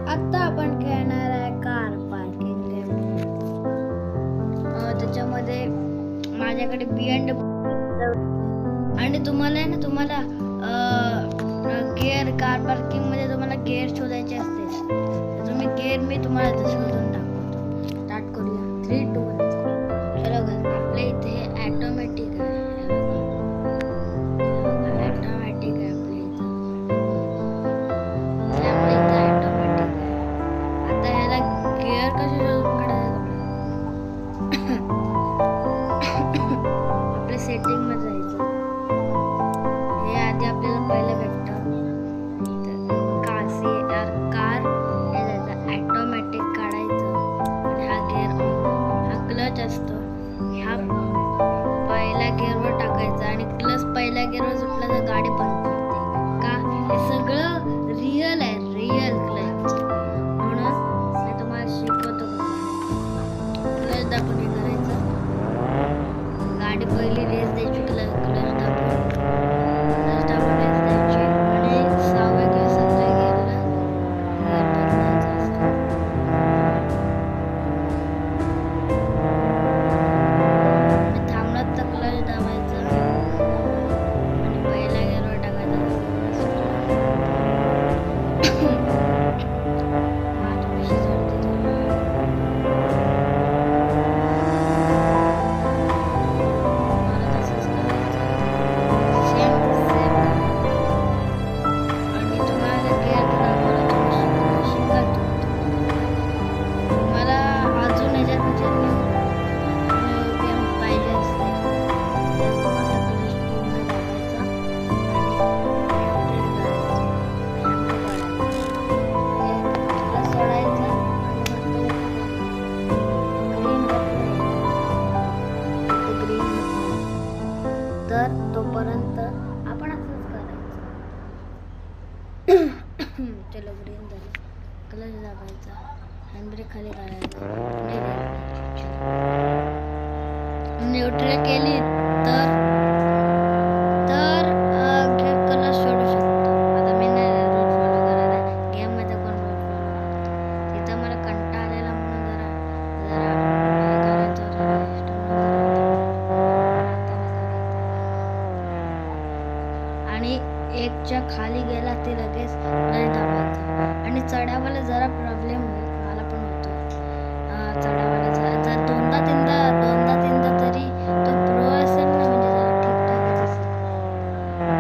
आता आपण खेळणार आहे कार पार्किंग गेम. त्याच्यामध्ये माझ्याकडे BMW आणि तुम्हाला गेअर कार पार्किंग मध्ये तुम्हाला गेअर शोधायचे असते. तुम्ही गेअर मी तुम्हाला शोधून दाखवतो. स्टार्ट करूया. 3, 2, 1. चलो guys, आपल्या इथे ऑटोमॅटिक आहे. ऑटोमॅटिक आहे आपल्या इथे ऑटोमॅटिक आहे. आता ह्याला गिअर कसे शोधून काढायचं? आपल्या सेटिंग मध्ये जायचं. हे आधी आपल्याला पहिलं भेटतं कार हे जायचं ऑटोमॅटिक काढायचं आणि हा गिअर हा क्लच असतो. ह्या पहिल्या गिअरवर टाकायचा आणि क्लच पहिल्या गिअरवर सुटला तर गाडी बंद पडते. का? हे सगळं रिअल आहे, रिअल क्लच. म्हणून मी तुम्हाला शिकवतो. क्लच दाबून हे करायचं. गाडी पहिली रेस द्यायची. क्लच दाबून रेस द्यायची आणि 6व्या किंवा 7व्या गिअरला गिअर बदलायचा असतो. आणि थांबलात तर क्लच दाबायचं आणि पहिल्या गिअरवर टाकायचा. तर तोपर्यंत आपण असंच करायचं. चलो ग्रीन झालं. क्लच दाबायचा. हँडब्रेक खाली करायचा. न्यूट्रल केली तर क्लच सोडू शकतो. आता मी नाही रूल फॉलो करायला. गेम मध्ये कोण रूल फॉलो करतो? तिथं मला कंटाळा आलेला म्हणून जरा हे करायचं. आणि एकच्या खाली गेला ते लगेच नाही दाबायचं. आणि चढावाला जरा प्रॉब्लेम होईल. मला पण होतो चढावाला. जर दोनदा तीनदा तरी तो प्रो असेल ना, म्हणजे जरा ठीकठाकच असेल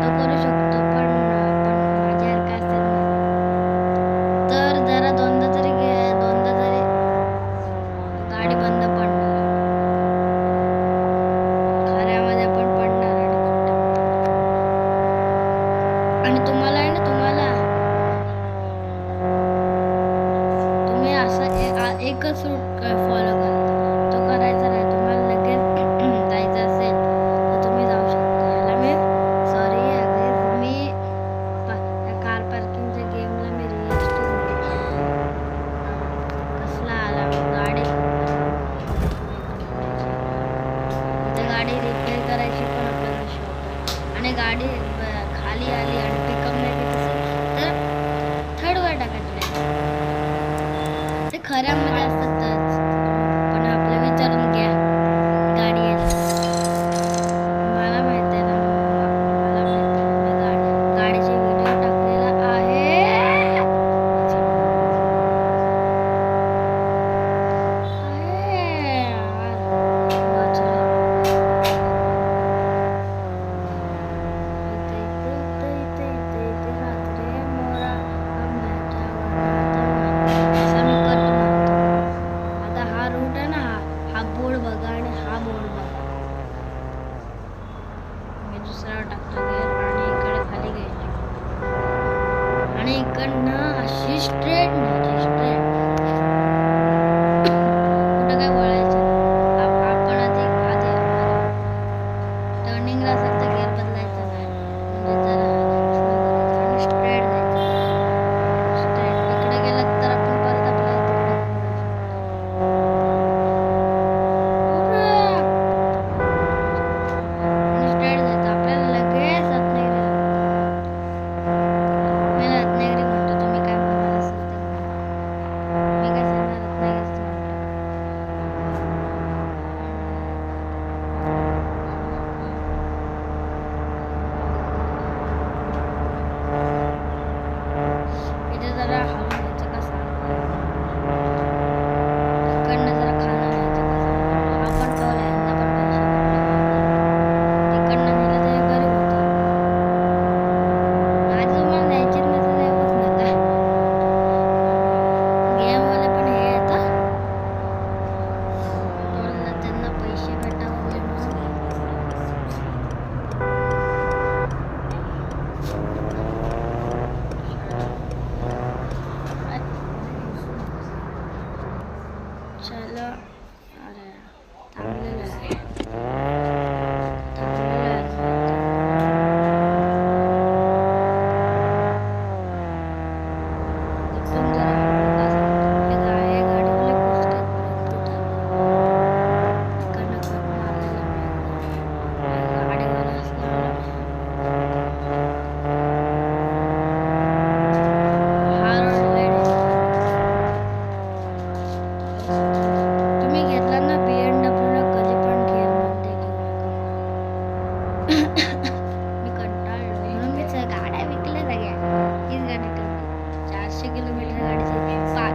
तो करू शकतो. पण माझ्यासारखा असेल ना तर जरा दोनदा तरी गाडी बंद पडणार. खऱ्यामध्ये पण पडणार आणि खोट्यामध्ये. आणि तुम्हाला आहे ना, तुम्ही असं एकच रूट फॉलो करता. तो करायचा नाही. तुम्हाला लगेच जायचं असेल तर तुम्ही जाऊ शकता. ह्याला मी कार पार्किंगच्या गेमला मी रिएक्शन कसला आला गाडी. इथे गाडी रिपेअर करायची पण आपल्याला शॉप आहे. आणि गाडी खाली आली आणि पिकअप नाही घेत असेल तर थर्ड वर टाकायचं. ते खऱ्यामध्ये असतातच. पण आपलं विचारून घ्या. गाडी आहे मला माहित आहे ना. मला माहित आहे. मी गाडीचे व्हिडिओ टाकलेला आहे. टाकतो गिअर आणि इकडे खाली घ्यायची आणि इकडनं अशी स्ट्रेट कुठं काय वळायचं. आपण आधी टर्निंगला असेल तर गिअर बदलायचा नाही. म्हणजे जरा आणि स्ट्रेट जायचं. स्ट्रेट इकडे गेलात तर आपण परत आपल्या स्ट्रेट जायचं. आपल्याला लगेच रत्नागिरी म्हणतो. तुम्ही काय म्हणाल असेल ते. चिकटून जरा हे गाडीवाले कुचक्यात इकडनं कट मारलेला गाडीवाला असल्यामुळे हा रोड लय तुम्ही घेतला ना BMW ला कधी पण गेअर मध्ये घेऊ नका. मी कंटाळलो म्हणून मी गाड्या विकल्या सगळ्या. हीच गाडी ठेवली 400 किलोमीटर गाडीची पाच.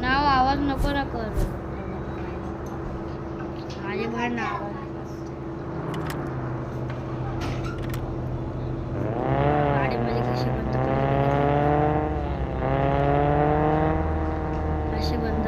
नाव आवाज नको ना करू माझे भांडण आवाज गाडीमध्ये कशी बंद असे बंद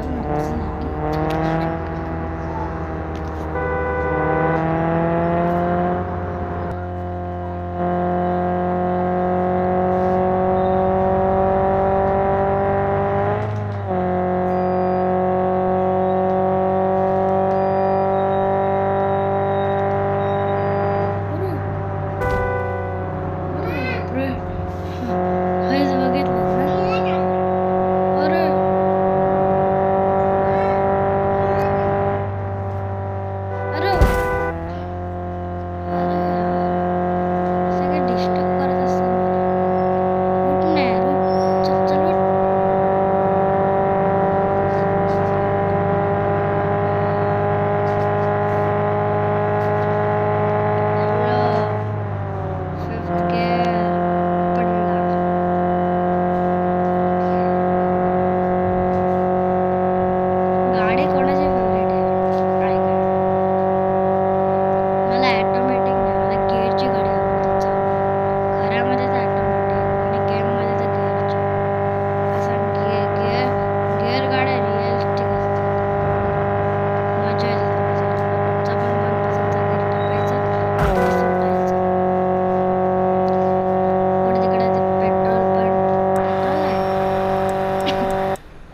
हेच बघितलं ना अरे अरे सगळे डिस्टर्ब करत असतात उठ नाही चल चल उठ फिफ्थ गेअर पडला गाडी कोणाची फेवरेट आहे काय काय मला ऑटोमॅटिक नाही मला गिअरची गाडी आवडते चालवायला. घरामध्ये तर ऑटोमॅटिक आणि गेममध्ये तर गिअरची असा गिअर गाड्या रिअलिस्टिक असतात मजा येते त्यांना चालवायला. कोणता पण मनपसंतचा गिअर टाकायचा आणि सुटायचं पुढे तिकडे ते पेट्रोल आहे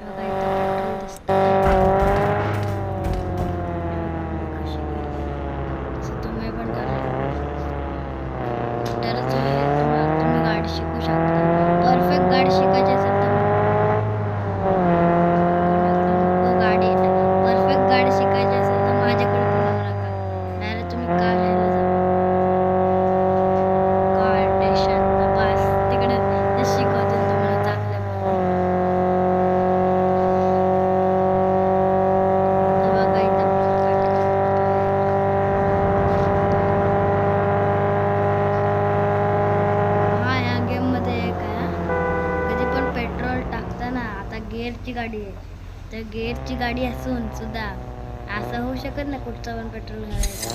बघा इथं पेट्रोल दिसतं कशी गेली तसं तुम्ही पण करा तरच तुम्ही गाडी शिकू शकता. परफेक्ट गाडी शिकायची असेल तर कोणाकडे नको गाडी परफेक्ट गाडी शिकायची असेल तर माझ्याकडे पण येऊ नका डायरेक्ट तुम्ही कार घ्यायला जा कार स्टेशन बस तिकडे ते शिकवतील तुम्हाला चांगल्या बघा इथं हा या गेम मध्ये काय कधी पण पेट्रोल टाकताना आता गिअरची गाडी आहे तर गिअरची गाडी असून सुद्धा असं होऊ शकत नाही कुठचं पण पेट्रोल घालायचं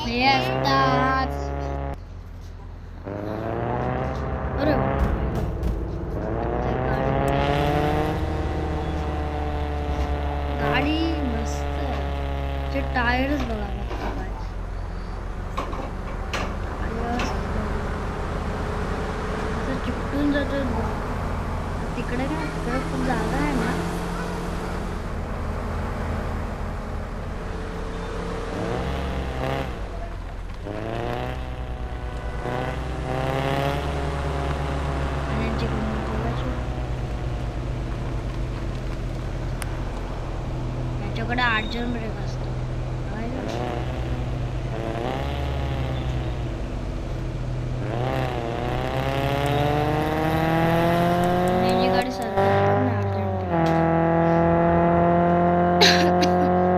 हे असतात अरे गाडी मस्त आहे टायरच बघा असं चिपटून जातो तिकडे काय तिकडे खूप जागा आहे ना याच्याकडे 8 जण ब्रेक असतो गाडी सरकत पण नाही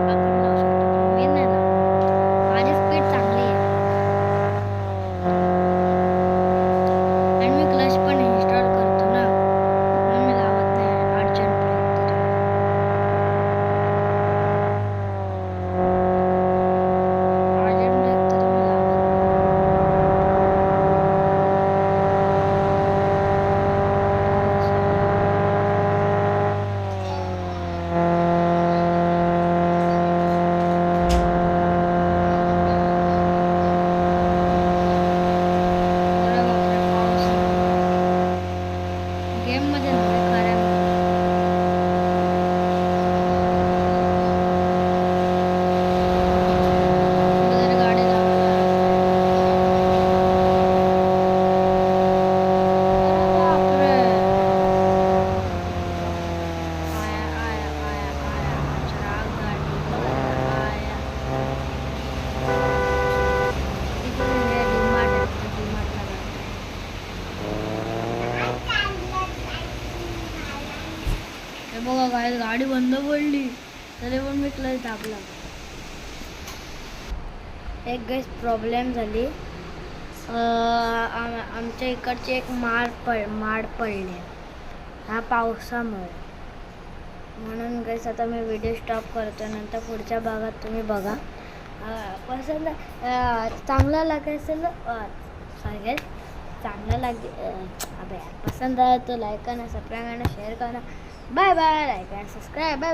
आपण लावू शकतो मी नाही लावणार माझी स्पीड चांगली आहे आणि मी क्लच पण इन्स्टॉल करतो ना म्हणून मी लावत नाही अर्जंट ब्रेक तरी हे बघा काय गाडी बंद पडली तरी पण मी क्लच दाबला. एक गैस प्रॉब्लेम झाली. आमच्या इकडची एक माड पडली ह्या पावसामुळे. म्हणून गैस आता मी व्हिडिओ स्टॉप करतो. नंतर पुढच्या भागात तुम्ही बघा. पसंत चांगला लागेल असेल सांगेल. चांगला पसंत आला तो लाईक करा, सबस्क्राईब करा, शेअर करा. Bye bye. लाईक करा, सबस्क्राईब. बाय.